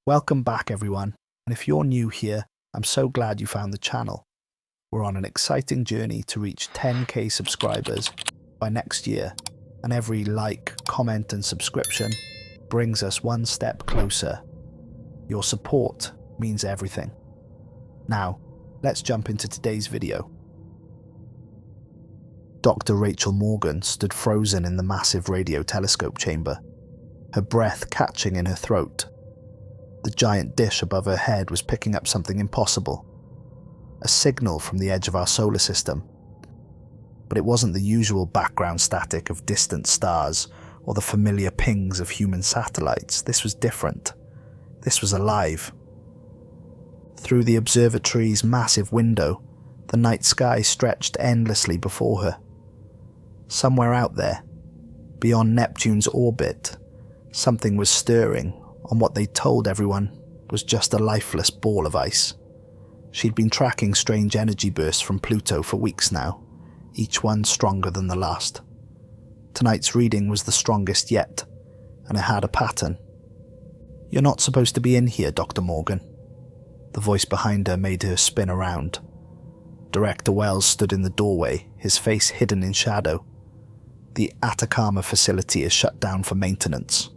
Welcome back, everyone, and if you're new here, I'm so glad you found the channel. We're on an exciting journey to reach 10k subscribers by next year, and every like, comment and subscription brings us one step closer. Your support means everything. Now, let's jump into today's video. Dr. Rachel Morgan stood frozen in the massive radio telescope chamber, her breath catching in her throat. The giant dish above her head was picking up something impossible, a signal from the edge of our solar system. But it wasn't the usual background static of distant stars or the familiar pings of human satellites. This was different. This was alive. Through the observatory's massive window, the night sky stretched endlessly before her. Somewhere out there, beyond Neptune's orbit, something was stirring on what they told everyone was just a lifeless ball of ice. She'd been tracking strange energy bursts from Pluto for weeks now, each one stronger than the last. Tonight's reading was the strongest yet, and it had a pattern. "You're not supposed to be in here, Dr. Morgan." The voice behind her made her spin around. Director Wells stood in the doorway, his face hidden in shadow. "The Atacama facility is shut down for maintenance."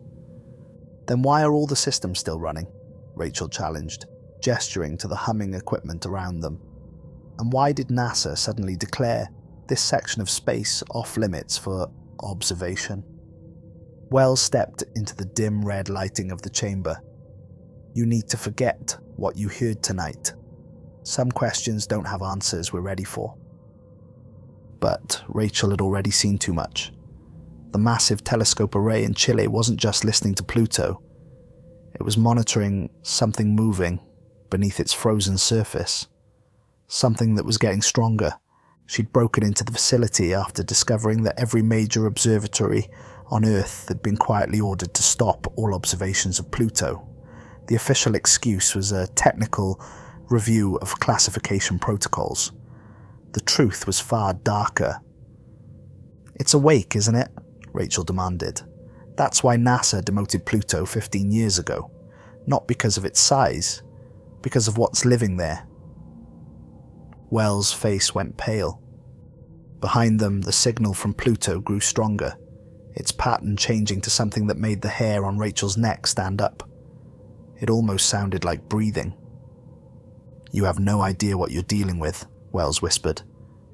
"Then why are all the systems still running?" Rachel challenged, gesturing to the humming equipment around them. "And why did NASA suddenly declare this section of space off limits for observation?" Wells stepped into the dim red lighting of the chamber. "You need to forget what you heard tonight. Some questions don't have answers we're ready for." But Rachel had already seen too much. The massive telescope array in Chile wasn't just listening to Pluto. It was monitoring something moving beneath its frozen surface. Something that was getting stronger. She'd broken into the facility after discovering that every major observatory on Earth had been quietly ordered to stop all observations of Pluto. The official excuse was a technical review of classification protocols. The truth was far darker. "It's awake, isn't it?" Rachel demanded. "That's why NASA demoted Pluto 15 years ago. Not because of its size, because of what's living there." Wells' face went pale. Behind them, the signal from Pluto grew stronger, its pattern changing to something that made the hair on Rachel's neck stand up. It almost sounded like breathing. "You have no idea what you're dealing with," Wells whispered.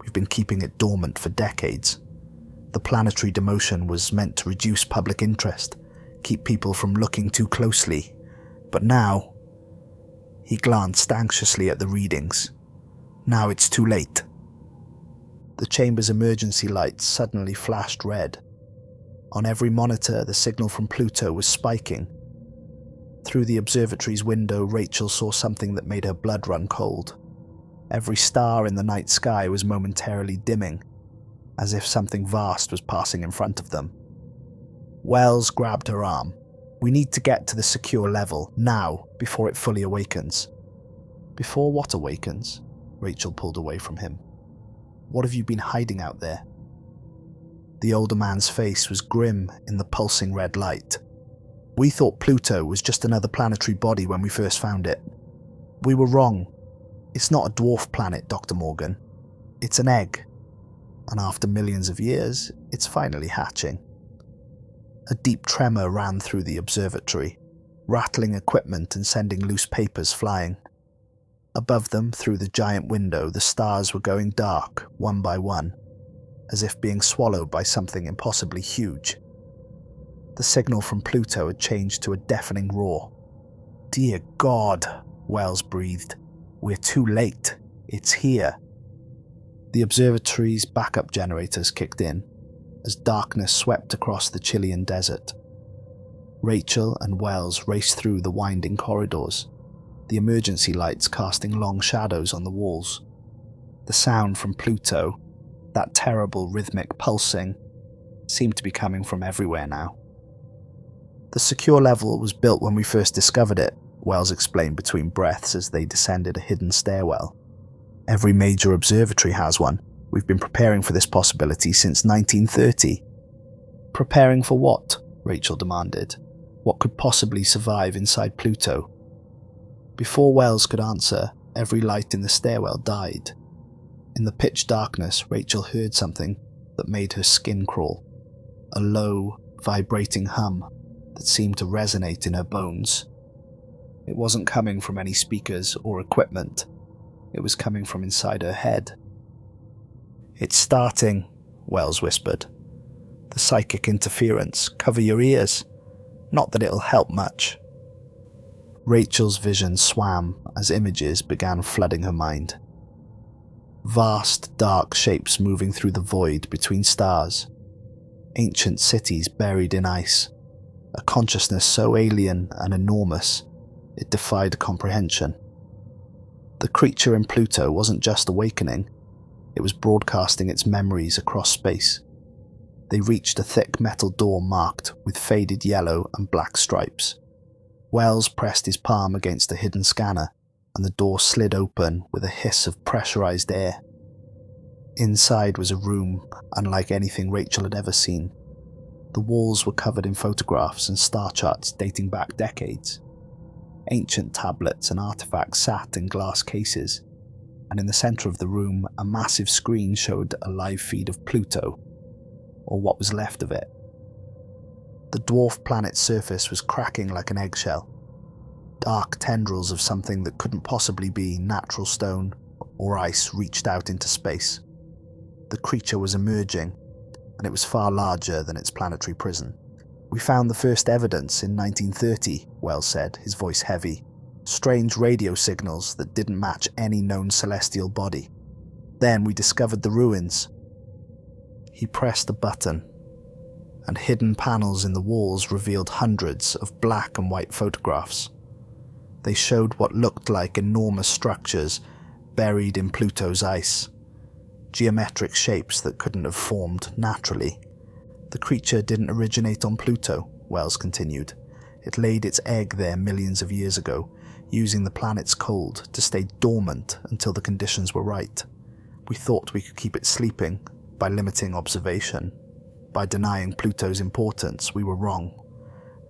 "We've been keeping it dormant for decades. The planetary demotion was meant to reduce public interest, keep people from looking too closely. But now..." He glanced anxiously at the readings. "Now it's too late." The chamber's emergency lights suddenly flashed red. On every monitor, the signal from Pluto was spiking. Through the observatory's window, Rachel saw something that made her blood run cold. Every star in the night sky was momentarily dimming, as if something vast was passing in front of them. Wells grabbed her arm. "We need to get to the secure level, now, before it fully awakens." "Before what awakens?" Rachel pulled away from him. "What have you been hiding out there?" The older man's face was grim in the pulsing red light. "We thought Pluto was just another planetary body when we first found it. We were wrong. It's not a dwarf planet, Dr. Morgan. It's an egg. And after millions of years, it's finally hatching." A deep tremor ran through the observatory, rattling equipment and sending loose papers flying. Above them, through the giant window, the stars were going dark, one by one, as if being swallowed by something impossibly huge. The signal from Pluto had changed to a deafening roar. "Dear God," Wells breathed. "We're too late. It's here." The observatory's backup generators kicked in, as darkness swept across the Chilean desert. Rachel and Wells raced through the winding corridors, the emergency lights casting long shadows on the walls. The sound from Pluto, that terrible rhythmic pulsing, seemed to be coming from everywhere now. "The secure level was built when we first discovered it," Wells explained between breaths as they descended a hidden stairwell. "Every major observatory has one. We've been preparing for this possibility since 1930. "Preparing for what?" Rachel demanded. "What could possibly survive inside Pluto? Before Wells could answer, every light in the stairwell died. In the pitch darkness, Rachel heard something that made her skin crawl. A low, vibrating hum that seemed to resonate in her bones. It wasn't coming from any speakers or equipment. It was coming from inside her head. "It's starting," Wells whispered. "The psychic interference. Cover your ears. Not that it'll help much." Rachel's vision swam as images began flooding her mind. Vast, dark shapes moving through the void between stars. Ancient cities buried in ice. A consciousness so alien and enormous, it defied comprehension. The creature in Pluto wasn't just awakening, it was broadcasting its memories across space. They reached a thick metal door marked with faded yellow and black stripes. Wells pressed his palm against a hidden scanner, and the door slid open with a hiss of pressurized air. Inside was a room unlike anything Rachel had ever seen. The walls were covered in photographs and star charts dating back decades. Ancient tablets and artifacts sat in glass cases, and in the center of the room, a massive screen showed a live feed of Pluto, or what was left of it. The dwarf planet's surface was cracking like an eggshell. Dark tendrils of something that couldn't possibly be natural stone or ice reached out into space. The creature was emerging, and it was far larger than its planetary prison. "We found the first evidence in 1930, Wells said, his voice heavy. Strange radio signals that didn't match any known celestial body. Then we discovered the ruins." He pressed a button, and hidden panels in the walls revealed hundreds of black and white photographs. They showed what looked like enormous structures buried in Pluto's ice. Geometric shapes that couldn't have formed naturally. "The creature didn't originate on Pluto," Wells continued. "It laid its egg there millions of years ago, using the planet's cold to stay dormant until the conditions were right. We thought we could keep it sleeping by limiting observation. By denying Pluto's importance, we were wrong."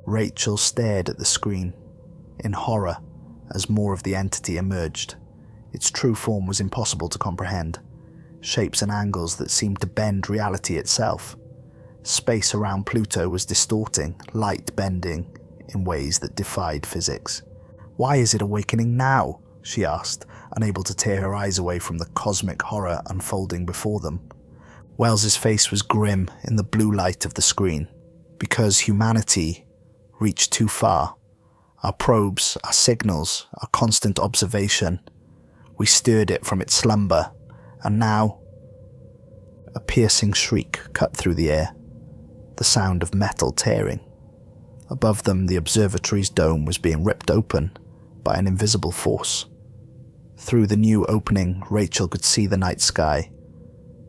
Rachel stared at the screen, in horror, as more of the entity emerged. Its true form was impossible to comprehend. Shapes and angles that seemed to bend reality itself. Space around Pluto was distorting, light bending in ways that defied physics. "Why is it awakening now?" she asked, unable to tear her eyes away from the cosmic horror unfolding before them. Wells's face was grim in the blue light of the screen. "Because humanity reached too far. Our probes, our signals, our constant observation. We stirred it from its slumber, and now..." A piercing shriek cut through the air, the sound of metal tearing. Above them, the observatory's dome was being ripped open by an invisible force. Through the new opening, Rachel could see the night sky,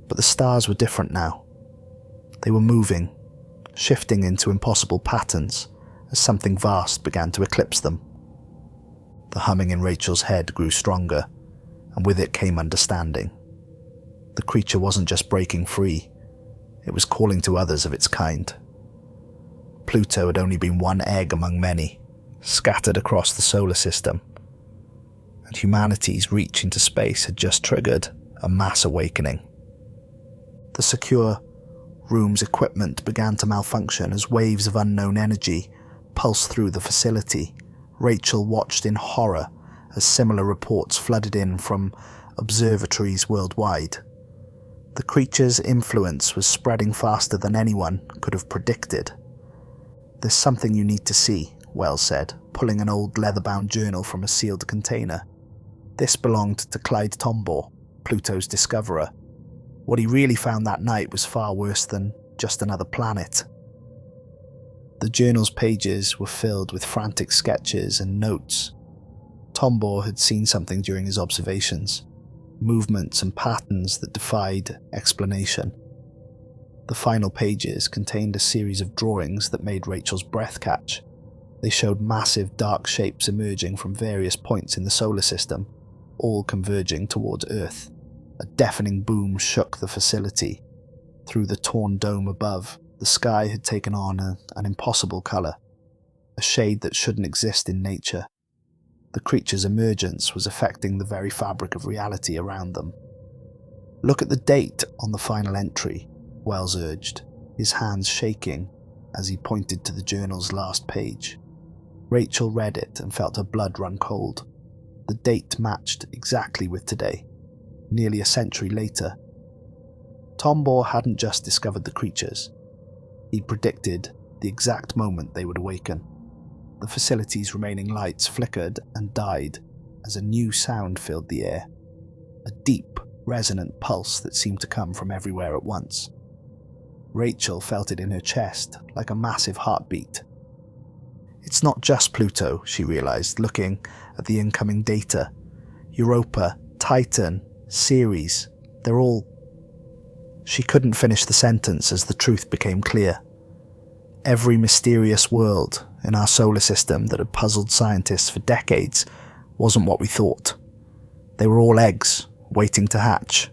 but the stars were different now. They were moving, shifting into impossible patterns as something vast began to eclipse them. The humming in Rachel's head grew stronger, and with it came understanding. The creature wasn't just breaking free, it was calling to others of its kind. Pluto had only been one egg among many, scattered across the solar system, and humanity's reach into space had just triggered a mass awakening. The secure room's equipment began to malfunction as waves of unknown energy pulsed through the facility. Rachel watched in horror as similar reports flooded in from observatories worldwide. The creature's influence was spreading faster than anyone could have predicted. "There's something you need to see," Wells said, pulling an old leather-bound journal from a sealed container. This belonged to Clyde Tombaugh, Pluto's discoverer. What he really found that night was far worse than just another planet. The journal's pages were filled with frantic sketches and notes. Tombaugh had seen something during his observations, movements and patterns that defied explanation. The final pages contained a series of drawings that made Rachel's breath catch. They showed massive dark shapes emerging from various points in the solar system, all converging towards Earth. A deafening boom shook the facility. Through the torn dome above, the sky had taken on an impossible colour, a shade that shouldn't exist in nature. The creature's emergence was affecting the very fabric of reality around them. "Look at the date on the final entry," Wells urged, his hands shaking as he pointed to the journal's last page. Rachel read it and felt her blood run cold. The date matched exactly with today, nearly a century later. Tom Bohr hadn't just discovered the creatures. He'd predicted the exact moment they would awaken. The facility's remaining lights flickered and died as a new sound filled the air. A deep, resonant pulse that seemed to come from everywhere at once. Rachel felt it in her chest, like a massive heartbeat. It's not just Pluto, she realized, looking at the incoming data. Europa, Titan, Ceres, they're all... She couldn't finish the sentence as the truth became clear. Every mysterious world in our solar system that had puzzled scientists for decades wasn't what we thought. They were all eggs, waiting to hatch.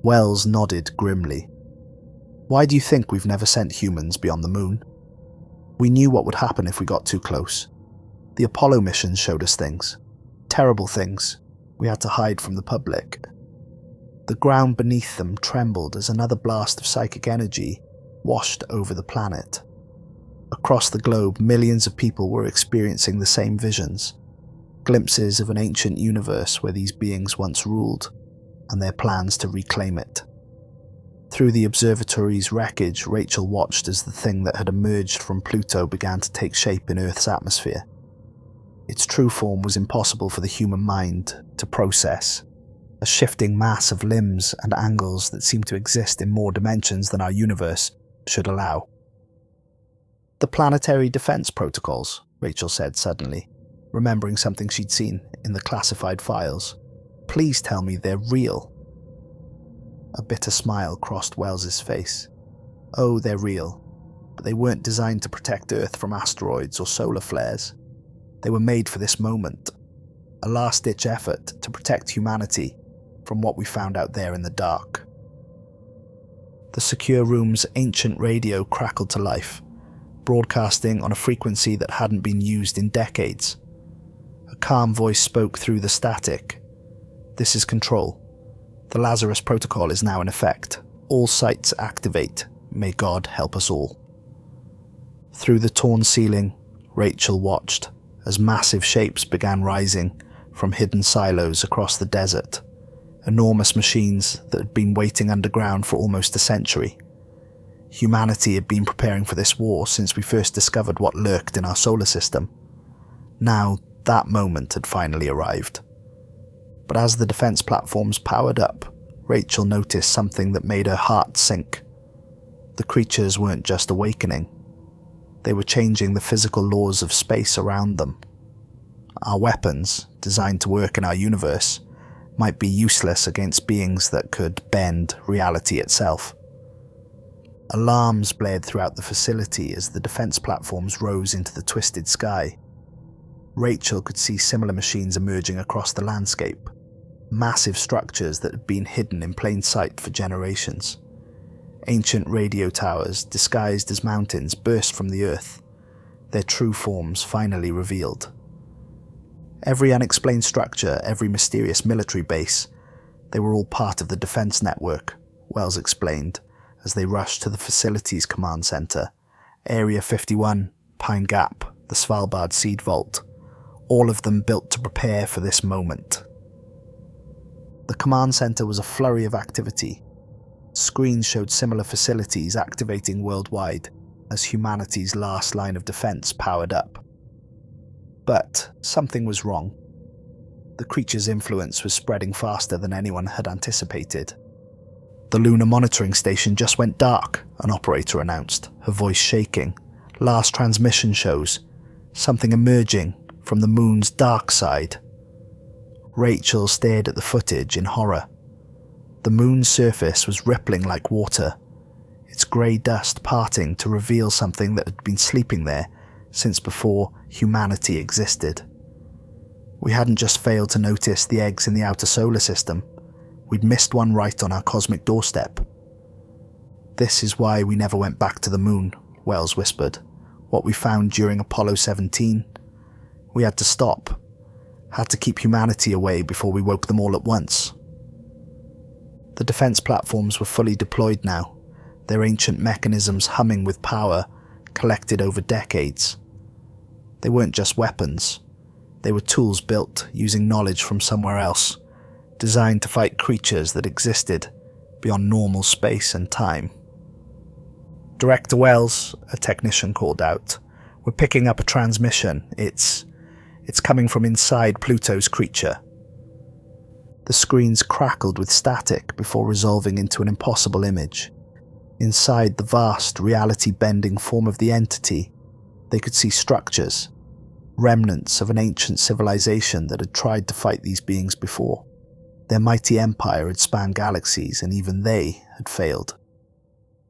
Wells nodded grimly. "Why do you think we've never sent humans beyond the moon? We knew what would happen if we got too close. The Apollo missions showed us things. Terrible things. We had to hide from the public." The ground beneath them trembled as another blast of psychic energy washed over the planet. Across the globe, millions of people were experiencing the same visions. Glimpses of an ancient universe where these beings once ruled, and their plans to reclaim it. Through the observatory's wreckage, Rachel watched as the thing that had emerged from Pluto began to take shape in Earth's atmosphere. Its true form was impossible for the human mind to process, a shifting mass of limbs and angles that seemed to exist in more dimensions than our universe should allow. "The planetary defense protocols," Rachel said suddenly, remembering something she'd seen in the classified files. "Please tell me they're real." A bitter smile crossed Wells's face. "Oh, they're real, but they weren't designed to protect Earth from asteroids or solar flares. They were made for this moment, a last-ditch effort to protect humanity from what we found out there in the dark." The secure room's ancient radio crackled to life, broadcasting on a frequency that hadn't been used in decades. A calm voice spoke through the static. "This is Control. The Lazarus protocol is now in effect. All sites activate. May God help us all." Through the torn ceiling, Rachel watched as massive shapes began rising from hidden silos across the desert. Enormous machines that had been waiting underground for almost a century. Humanity had been preparing for this war since we first discovered what lurked in our solar system. Now, that moment had finally arrived. But as the defense platforms powered up, Rachel noticed something that made her heart sink. The creatures weren't just awakening. They were changing the physical laws of space around them. Our weapons, designed to work in our universe, might be useless against beings that could bend reality itself. Alarms blared throughout the facility as the defense platforms rose into the twisted sky. Rachel could see similar machines emerging across the landscape, massive structures that had been hidden in plain sight for generations. Ancient radio towers, disguised as mountains, burst from the earth, their true forms finally revealed. Every unexplained structure, every mysterious military base, they were all part of the defense network, Wells explained, as they rushed to the facility's command center. Area 51, Pine Gap, the Svalbard Seed Vault, all of them built to prepare for this moment. The command center was a flurry of activity. Screens showed similar facilities activating worldwide as humanity's last line of defense powered up. But something was wrong. The creature's influence was spreading faster than anyone had anticipated. "The lunar monitoring station just went dark," an operator announced, her voice shaking. "Last transmission shows something emerging from the moon's dark side." Rachel stared at the footage in horror. The moon's surface was rippling like water, its grey dust parting to reveal something that had been sleeping there since before humanity existed. We hadn't just failed to notice the eggs in the outer solar system, we'd missed one right on our cosmic doorstep. "This is why we never went back to the moon," Wells whispered. "What we found during Apollo 17, We had to stop. Had to keep humanity away before we woke them all at once. The defense platforms were fully deployed now, their ancient mechanisms humming with power collected over decades. They weren't just weapons. They were tools built using knowledge from somewhere else, designed to fight creatures that existed beyond normal space and time. "Director Wells," a technician called out. "We're picking up a transmission. It's coming from inside Pluto's creature." The screens crackled with static before resolving into an impossible image. Inside the vast, reality-bending form of the entity, they could see structures, remnants of an ancient civilization that had tried to fight these beings before. Their mighty empire had spanned galaxies, and even they had failed.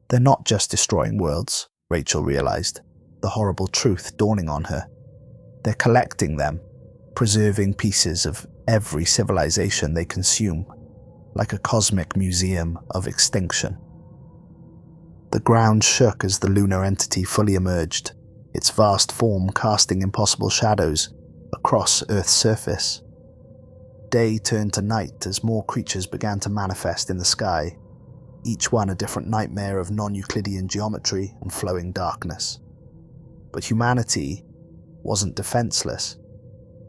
They're not just destroying worlds, Rachel realized, the horrible truth dawning on her. They're collecting them, preserving pieces of every civilization they consume, like a cosmic museum of extinction. The ground shook as the lunar entity fully emerged, its vast form casting impossible shadows across Earth's surface. Day turned to night as more creatures began to manifest in the sky, each one a different nightmare of non-Euclidean geometry and flowing darkness. But humanity wasn't defenseless.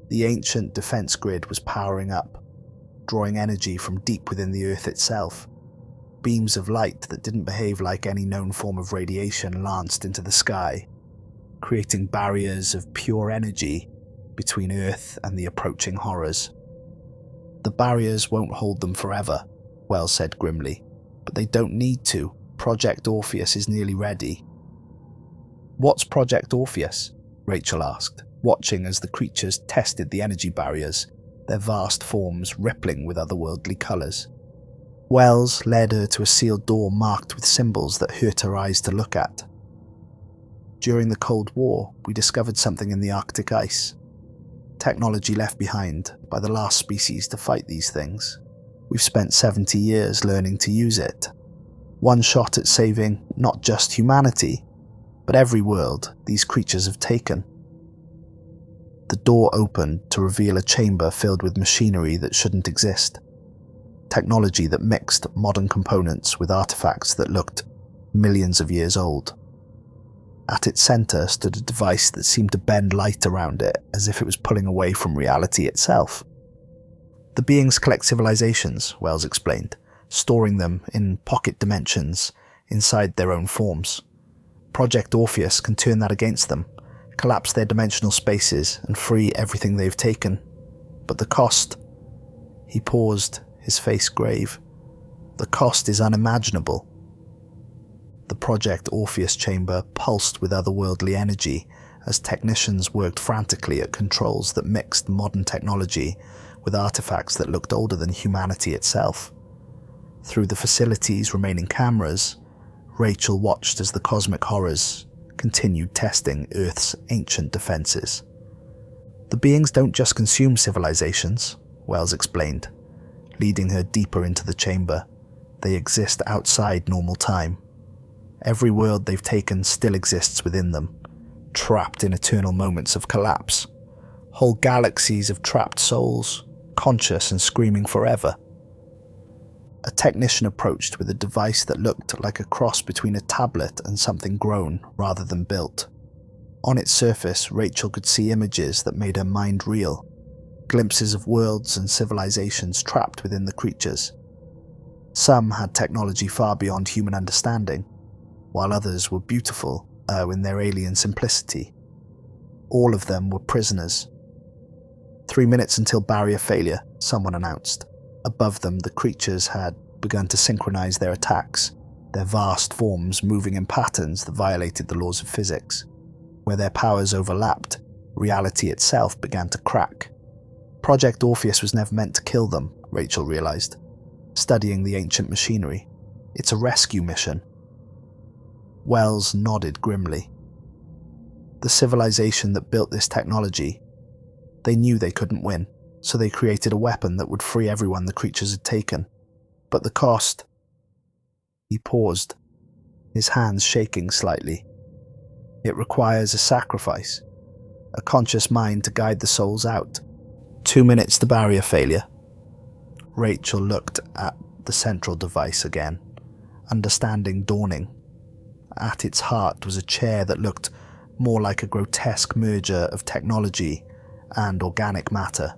The ancient defense grid was powering up, drawing energy from deep within the Earth itself. Beams of light that didn't behave like any known form of radiation lanced into the sky, creating barriers of pure energy between Earth and the approaching horrors. "The barriers won't hold them forever," Wells said grimly, "but they don't need to. Project Orpheus is nearly ready." "What's Project Orpheus?" Rachel asked, watching as the creatures tested the energy barriers, their vast forms rippling with otherworldly colours. Wells led her to a sealed door marked with symbols that hurt her eyes to look at. "During the Cold War, we discovered something in the Arctic ice. Technology left behind by the last species to fight these things. We've spent 70 years learning to use it. One shot at saving not just humanity, but every world these creatures have taken." The door opened to reveal a chamber filled with machinery that shouldn't exist. Technology that mixed modern components with artifacts that looked millions of years old. At its center stood a device that seemed to bend light around it as if it was pulling away from reality itself. "The beings collect civilizations," Wells explained, storing them in pocket dimensions inside their own forms. Project Orpheus can turn that against them, collapse their dimensional spaces and free everything they've taken. But the cost... He paused, his face grave. "The cost is unimaginable." The Project Orpheus chamber pulsed with otherworldly energy as technicians worked frantically at controls that mixed modern technology with artifacts that looked older than humanity itself. Through the facility's remaining cameras, Rachel watched as the cosmic horrors continued testing Earth's ancient defenses. "The beings don't just consume civilizations," Wells explained, leading her deeper into the chamber. "They exist outside normal time. Every world they've taken still exists within them, trapped in eternal moments of collapse. Whole galaxies of trapped souls, conscious and screaming forever." A technician approached with a device that looked like a cross between a tablet and something grown rather than built. On its surface, Rachel could see images that made her mind reel, glimpses of worlds and civilizations trapped within the creatures. Some had technology far beyond human understanding, while others were beautiful in their alien simplicity. All of them were prisoners. 3 minutes until barrier failure, someone announced. Above them, the creatures had begun to synchronize their attacks, their vast forms moving in patterns that violated the laws of physics. Where their powers overlapped, reality itself began to crack. Project Orpheus was never meant to kill them, Rachel realized, studying the ancient machinery. It's a rescue mission. Wells nodded grimly. The civilization that built this technology, they knew they couldn't win, so they created a weapon that would free everyone the creatures had taken. But the cost... He paused, his hands shaking slightly. "It requires a sacrifice." a conscious mind to guide the souls out. 2 minutes to barrier failure. Rachel looked at the central device again, understanding dawning. At its heart was a chair that looked more like a grotesque merger of technology and organic matter.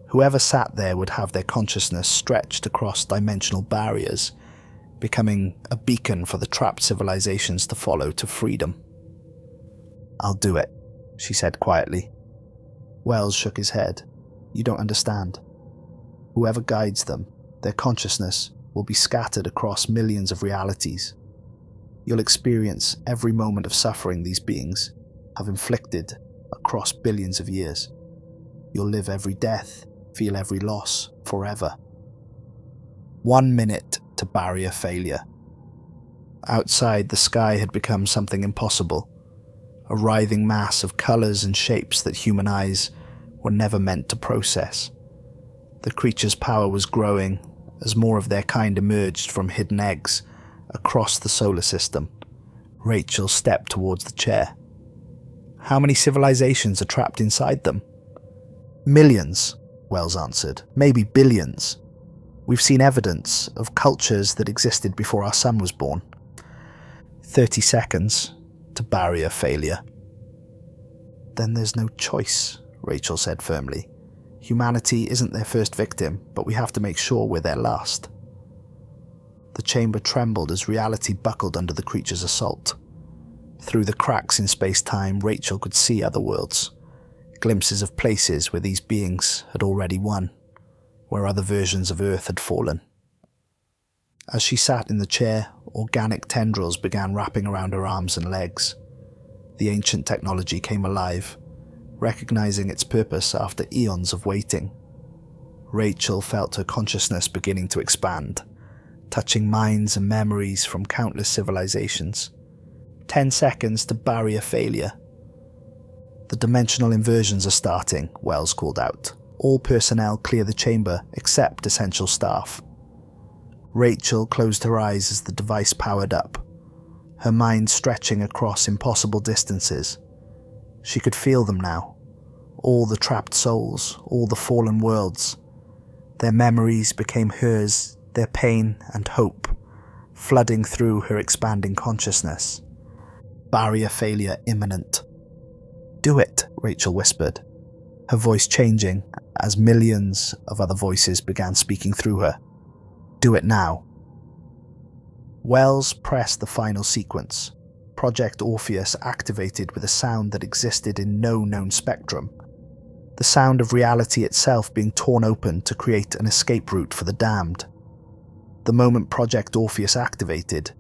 Whoever sat there would have their consciousness stretched across dimensional barriers, becoming a beacon for the trapped civilizations to follow to freedom. "I'll do it," she said quietly. Wells shook his head. "You don't understand. Whoever guides them, their consciousness will be scattered across millions of realities. You'll experience every moment of suffering these beings have inflicted across billions of years. You'll live every death, feel every loss, forever." 1 minute to barrier failure. Outside, the sky had become something impossible, a writhing mass of colours and shapes that human eyes were never meant to process. The creature's power was growing as more of their kind emerged from hidden eggs across the solar system. Rachel stepped towards the chair. "How many civilizations are trapped inside them?" "Millions," Wells answered. "Maybe billions. We've seen evidence of cultures that existed before our sun was born." 30 seconds to barrier failure. "Then there's no choice," Rachel said firmly. "Humanity isn't their first victim, but we have to make sure we're their last." The chamber trembled as reality buckled under the creature's assault. Through the cracks in space-time, Rachel could see other worlds, glimpses of places where these beings had already won, where other versions of Earth had fallen. As she sat in the chair, organic tendrils began wrapping around her arms and legs. The ancient technology came alive, recognizing its purpose after eons of waiting. Rachel felt her consciousness beginning to expand, touching minds and memories from countless civilizations. 10 seconds to barrier failure. "The dimensional inversions are starting," Wells called out. "All personnel clear the chamber except essential staff." Rachel closed her eyes as the device powered up, her mind stretching across impossible distances. She could feel them now. All the trapped souls, all the fallen worlds. Their memories became hers, their pain and hope, flooding through her expanding consciousness. Barrier failure imminent. "Do it," Rachel whispered, her voice changing as millions of other voices began speaking through her. "Do it now." Wells pressed the final sequence. Project Orpheus activated with a sound that existed in no known spectrum. The sound of reality itself being torn open to create an escape route for the damned. The moment Project Orpheus activated,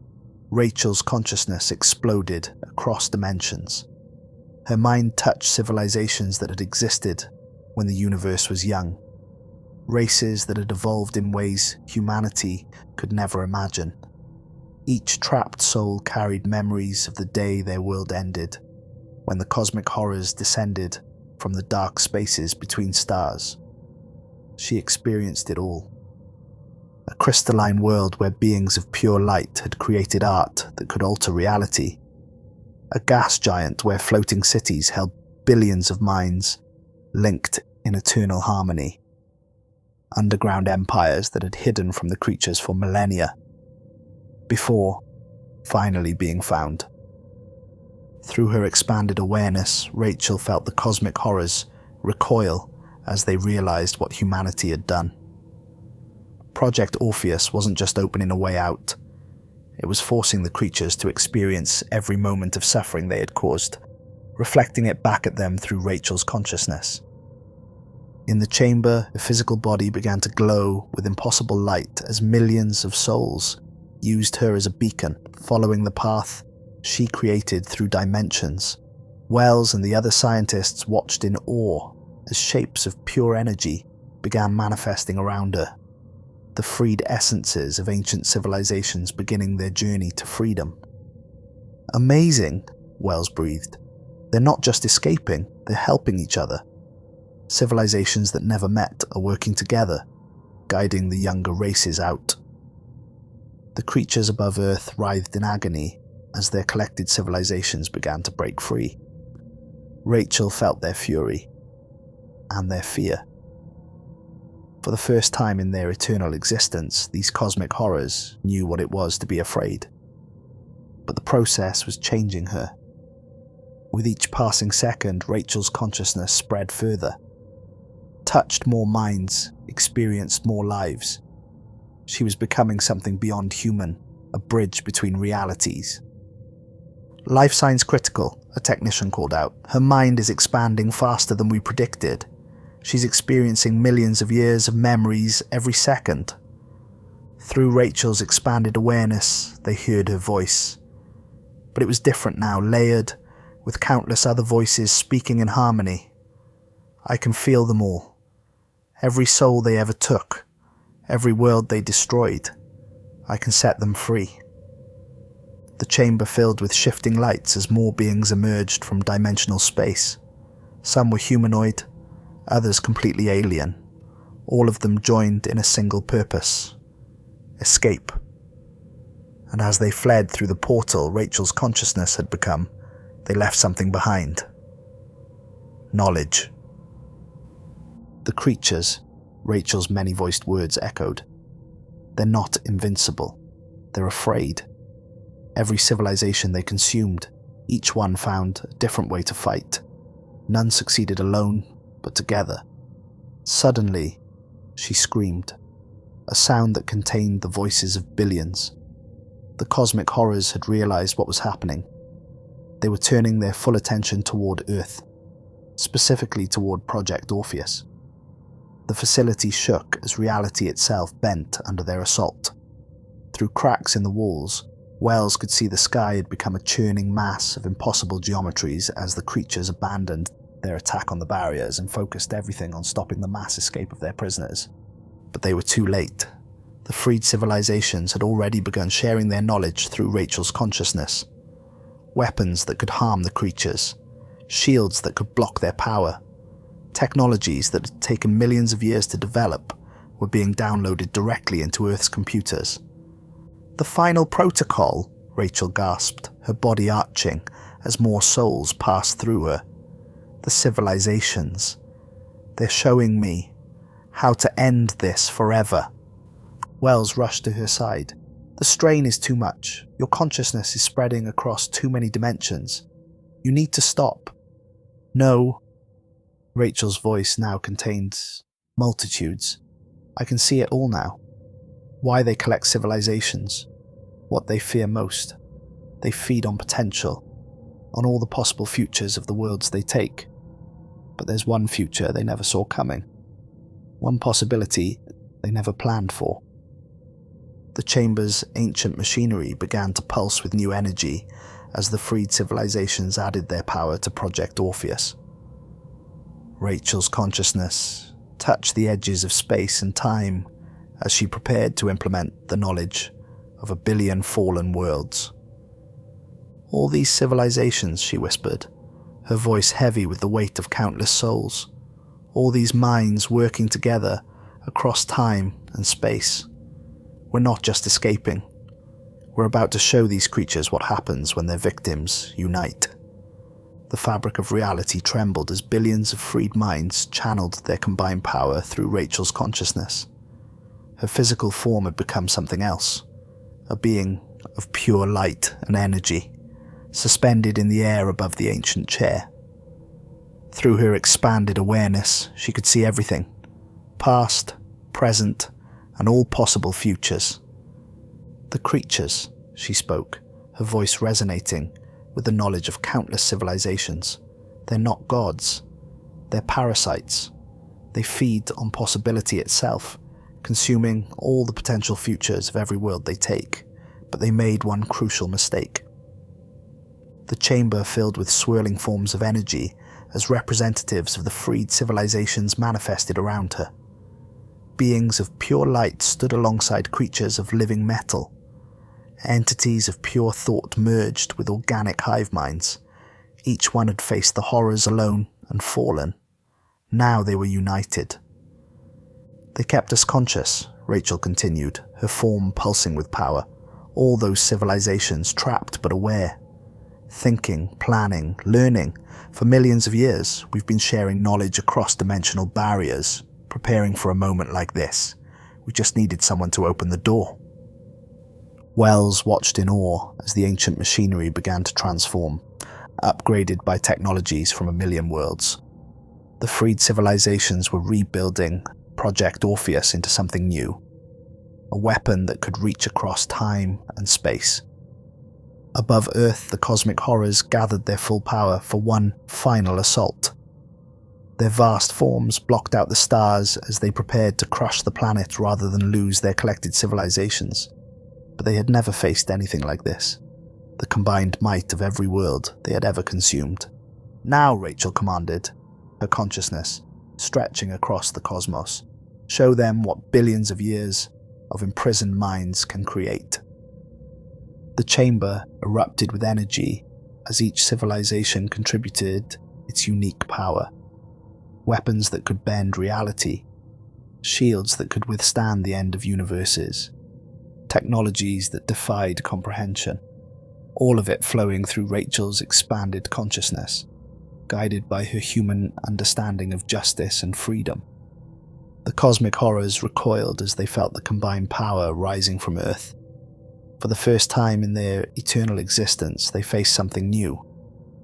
Rachel's consciousness exploded across dimensions. Her mind touched civilizations that had existed when the universe was young. Races that had evolved in ways humanity could never imagine. Each trapped soul carried memories of the day their world ended, when the cosmic horrors descended from the dark spaces between stars. She experienced it all. A crystalline world where beings of pure light had created art that could alter reality. A gas giant where floating cities held billions of minds, linked in eternal harmony. Underground empires that had hidden from the creatures for millennia, before finally being found. Through her expanded awareness, Rachel felt the cosmic horrors recoil as they realized what humanity had done. Project Orpheus wasn't just opening a way out. It was forcing the creatures to experience every moment of suffering they had caused, reflecting it back at them through Rachel's consciousness. In the chamber, the physical body began to glow with impossible light as millions of souls used her as a beacon, following the path she created through dimensions. Wells and the other scientists watched in awe as shapes of pure energy began manifesting around her. The freed essences of ancient civilizations beginning their journey to freedom. "Amazing," Wells breathed. "They're not just escaping, they're helping each other. Civilizations that never met are working together, guiding the younger races out." The creatures above Earth writhed in agony as their collected civilizations began to break free. Rachel felt their fury and their fear. For the first time in their eternal existence, these cosmic horrors knew what it was to be afraid. But the process was changing her. With each passing second, Rachel's consciousness spread further, touched more minds, experienced more lives. She was becoming something beyond human, a bridge between realities. "Life signs critical," a technician called out. "Her mind is expanding faster than we predicted. She's experiencing millions of years of memories every second." Through Rachel's expanded awareness, they heard her voice. But it was different now, layered, with countless other voices speaking in harmony. "I can feel them all. Every soul they ever took, every world they destroyed. I can set them free." The chamber filled with shifting lights as more beings emerged from dimensional space. Some were humanoid, others completely alien. All of them joined in a single purpose: escape. And as they fled through the portal Rachel's consciousness had become, they left something behind. Knowledge. The creatures, Rachel's many-voiced words echoed. They're not invincible. They're afraid. Every civilization they consumed, each one found a different way to fight. None succeeded alone, but together. Suddenly, she screamed, a sound that contained the voices of billions. The cosmic horrors had realized what was happening. They were turning their full attention toward Earth, specifically toward Project Orpheus. The facility shook as reality itself bent under their assault. Through cracks in the walls, Wells could see the sky had become a churning mass of impossible geometries as the creatures abandoned their attack on the barriers and focused everything on stopping the mass escape of their prisoners. But they were too late. The freed civilizations had already begun sharing their knowledge through Rachel's consciousness. Weapons that could harm the creatures, shields that could block their power, technologies that had taken millions of years to develop were being downloaded directly into Earth's computers. "The final protocol," Rachel gasped, her body arching as more souls passed through her. "The civilizations. They're showing me how to end this forever." Wells rushed to her side. "The strain is too much. Your consciousness is spreading across too many dimensions. You need to stop." "No." Rachel's voice now contained multitudes. "I can see it all now. Why they collect civilizations, what they fear most. They feed on potential, on all the possible futures of the worlds they take. But there's one future they never saw coming. One possibility they never planned for." The chamber's ancient machinery began to pulse with new energy as the freed civilizations added their power to Project Orpheus. Rachel's consciousness touched the edges of space and time as she prepared to implement the knowledge of 1 billion fallen worlds. "All these civilizations," she whispered, her voice heavy with the weight of countless souls. "All these minds working together across time and space. We're not just escaping. We're about to show these creatures what happens when their victims unite." The fabric of reality trembled as billions of freed minds channeled their combined power through Rachel's consciousness. Her physical form had become something else, a being of pure light and energy, suspended in the air above the ancient chair. Through her expanded awareness, she could see everything, past, present, and all possible futures. "The creatures," she spoke, her voice resonating with the knowledge of countless civilizations. "They're not gods. They're parasites. They feed on possibility itself, consuming all the potential futures of every world they take. But they made one crucial mistake." The chamber filled with swirling forms of energy as representatives of the freed civilizations manifested around her. Beings of pure light stood alongside creatures of living metal. Entities of pure thought merged with organic hive minds. Each one had faced the horrors alone and fallen. Now they were united. "They kept us conscious," Rachel continued, her form pulsing with power. "All those civilizations trapped but aware. Thinking, planning, learning. For millions of years, we've been sharing knowledge across dimensional barriers, preparing for a moment like this. We just needed someone to open the door. Wells watched in awe as the ancient machinery began to transform, upgraded by technologies from a million worlds. The freed civilizations were rebuilding Project Orpheus into something new, a weapon that could reach across time and space. Above Earth, the cosmic horrors gathered their full power for one final assault. Their vast forms blocked out the stars as they prepared to crush the planet rather than lose their collected civilizations. But they had never faced anything like this, the combined might of every world they had ever consumed. Now, Rachel commanded, her consciousness stretching across the cosmos. Show them what billions of years of imprisoned minds can create. The chamber erupted with energy as each civilization contributed its unique power. Weapons that could bend reality, shields that could withstand the end of universes, technologies that defied comprehension, all of it flowing through Rachel's expanded consciousness, guided by her human understanding of justice and freedom. The cosmic horrors recoiled as they felt the combined power rising from Earth. For the first time in their eternal existence, they faced something new,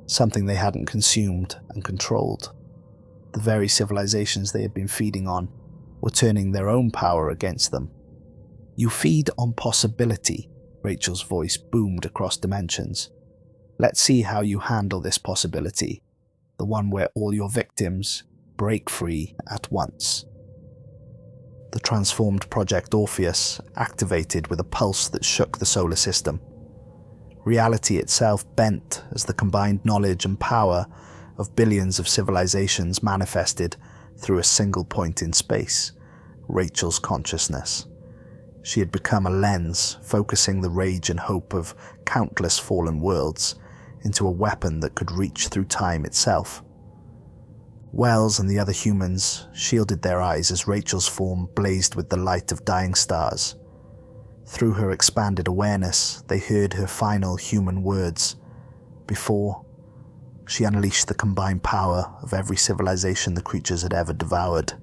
something they hadn't consumed and controlled. The very civilizations they had been feeding on were turning their own power against them. You feed on possibility, Rachel's voice boomed across dimensions. Let's see how you handle this possibility, the one where all your victims break free at once. The transformed Project Orpheus activated with a pulse that shook the solar system. Reality itself bent as the combined knowledge and power of billions of civilizations manifested through a single point in space, Rachel's consciousness. She had become a lens, focusing the rage and hope of countless fallen worlds into a weapon that could reach through time itself. Wells and the other humans shielded their eyes as Rachel's form blazed with the light of dying stars. Through her expanded awareness, they heard her final human words. Before, she unleashed the combined power of every civilization the creatures had ever devoured.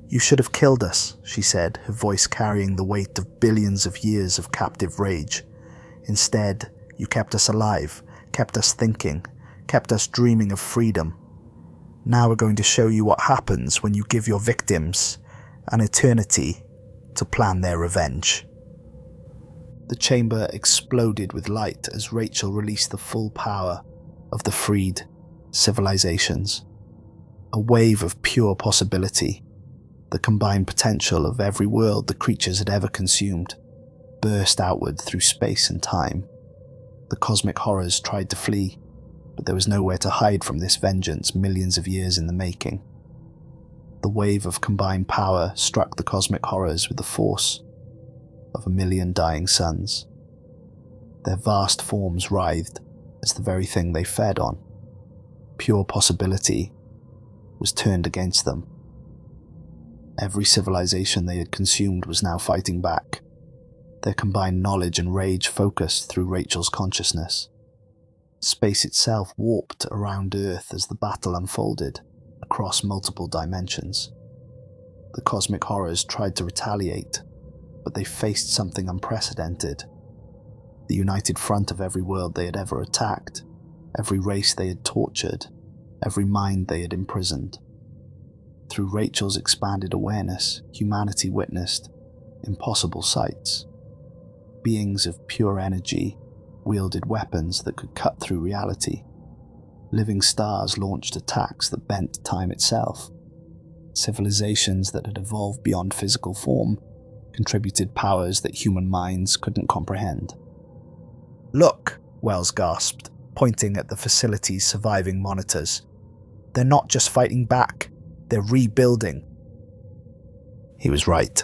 "You should have killed us," she said, her voice carrying the weight of billions of years of captive rage. "Instead, you kept us alive, kept us thinking, kept us dreaming of freedom. Now we're going to show you what happens when you give your victims an eternity to plan their revenge." The chamber exploded with light as Rachel released the full power of the freed civilizations. A wave of pure possibility, the combined potential of every world the creatures had ever consumed, burst outward through space and time. The cosmic horrors tried to flee, but there was nowhere to hide from this vengeance millions of years in the making. The wave of combined power struck the cosmic horrors with the force of a million dying suns. Their vast forms writhed as the very thing they fed on, pure possibility, was turned against them. Every civilization they had consumed was now fighting back, their combined knowledge and rage focused through Rachel's consciousness. Space itself warped around Earth as the battle unfolded across multiple dimensions. The cosmic horrors tried to retaliate, but they faced something unprecedented. The united front of every world they had ever attacked, every race they had tortured, every mind they had imprisoned. Through Rachel's expanded awareness, humanity witnessed impossible sights. Beings of pure energy wielded weapons that could cut through reality. Living stars launched attacks that bent time itself. Civilizations that had evolved beyond physical form contributed powers that human minds couldn't comprehend. "Look," Wells gasped, pointing at the facility's surviving monitors. "They're not just fighting back, they're rebuilding." He was right.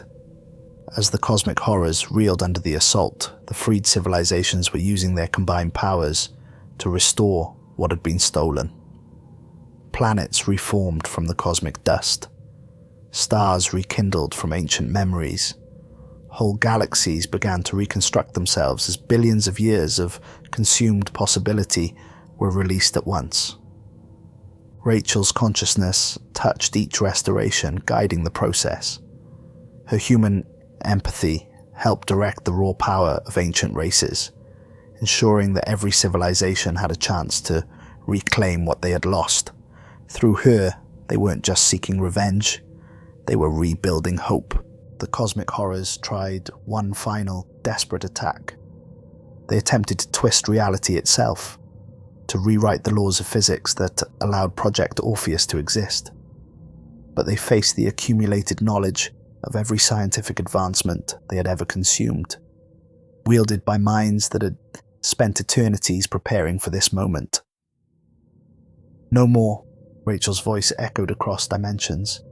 As the cosmic horrors reeled under the assault, the freed civilizations were using their combined powers to restore what had been stolen. Planets reformed from the cosmic dust. Stars rekindled from ancient memories. Whole galaxies began to reconstruct themselves as billions of years of consumed possibility were released at once. Rachel's consciousness touched each restoration, guiding the process. Her human empathy helped direct the raw power of ancient races, ensuring that every civilization had a chance to reclaim what they had lost. Through her, they weren't just seeking revenge, they were rebuilding hope. The cosmic horrors tried one final, desperate attack. They attempted to twist reality itself, to rewrite the laws of physics that allowed Project Orpheus to exist. But they faced the accumulated knowledge of every scientific advancement they had ever consumed, wielded by minds that had spent eternities preparing for this moment. No more, Rachel's voice echoed across dimensions,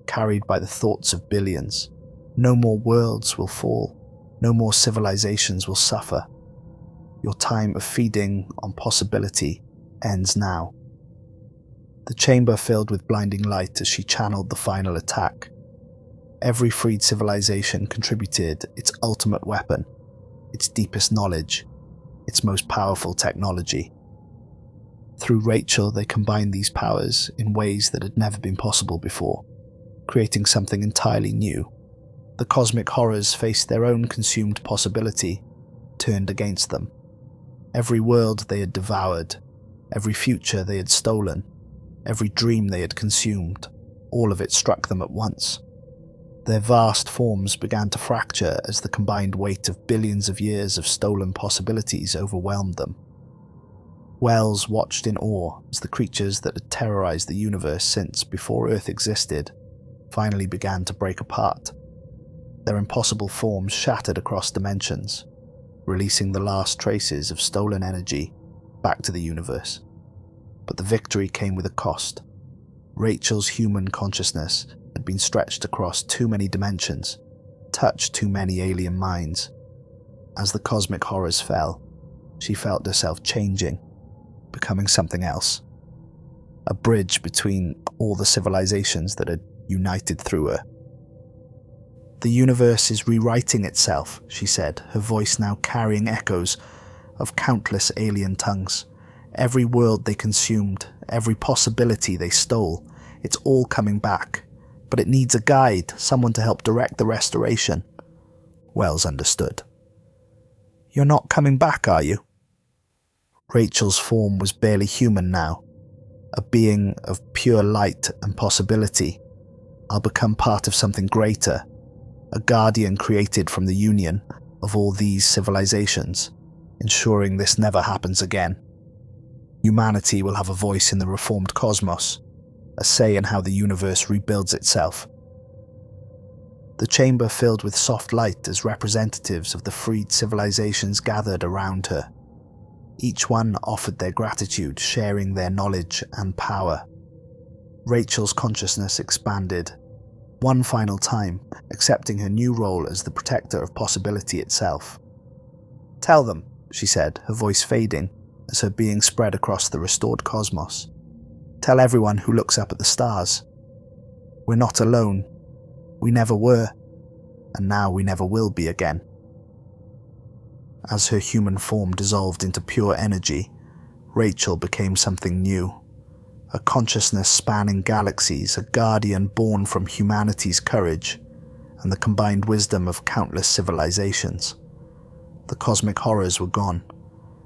carried by the thoughts of billions. No more worlds will fall, no more civilizations will suffer. Your time of feeding on possibility ends now. The chamber filled with blinding light as she channeled the final attack. Every freed civilization contributed its ultimate weapon, its deepest knowledge, its most powerful technology. Through Rachel, they combined these powers in ways that had never been possible before, creating something entirely new. The cosmic horrors faced their own consumed possibility, turned against them. Every world they had devoured, every future they had stolen, every dream they had consumed, all of it struck them at once. Their vast forms began to fracture as the combined weight of billions of years of stolen possibilities overwhelmed them. Wells watched in awe as the creatures that had terrorized the universe since before Earth existed finally began to break apart. Their impossible forms shattered across dimensions, releasing the last traces of stolen energy back to the universe. But the victory came with a cost. Rachel's human consciousness had been stretched across too many dimensions, touched too many alien minds. As the cosmic horrors fell, she felt herself changing, becoming something else. A bridge between all the civilizations that had united through her. The universe is rewriting itself, she said, her voice now carrying echoes of countless alien tongues. Every world they consumed, every possibility they stole, it's all coming back. But it needs a guide, someone to help direct the restoration. Wells understood. You're not coming back, are you? Rachel's form was barely human now, a being of pure light and possibility. I'll become part of something greater, a guardian created from the union of all these civilizations, ensuring this never happens again. Humanity will have a voice in the reformed cosmos, a say in how the universe rebuilds itself. The chamber filled with soft light as representatives of the freed civilizations gathered around her. Each one offered their gratitude, sharing their knowledge and power. Rachel's consciousness expanded, one final time, accepting her new role as the protector of possibility itself. Tell them, she said, her voice fading as her being spread across the restored cosmos. Tell everyone who looks up at the stars. We're not alone. We never were, and now we never will be again. As her human form dissolved into pure energy, Rachel became something new. A consciousness spanning galaxies, a guardian born from humanity's courage and the combined wisdom of countless civilizations. The cosmic horrors were gone,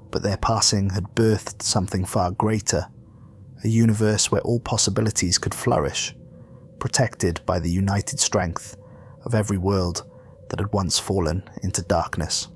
but their passing had birthed something far greater, a universe where all possibilities could flourish, protected by the united strength of every world that had once fallen into darkness.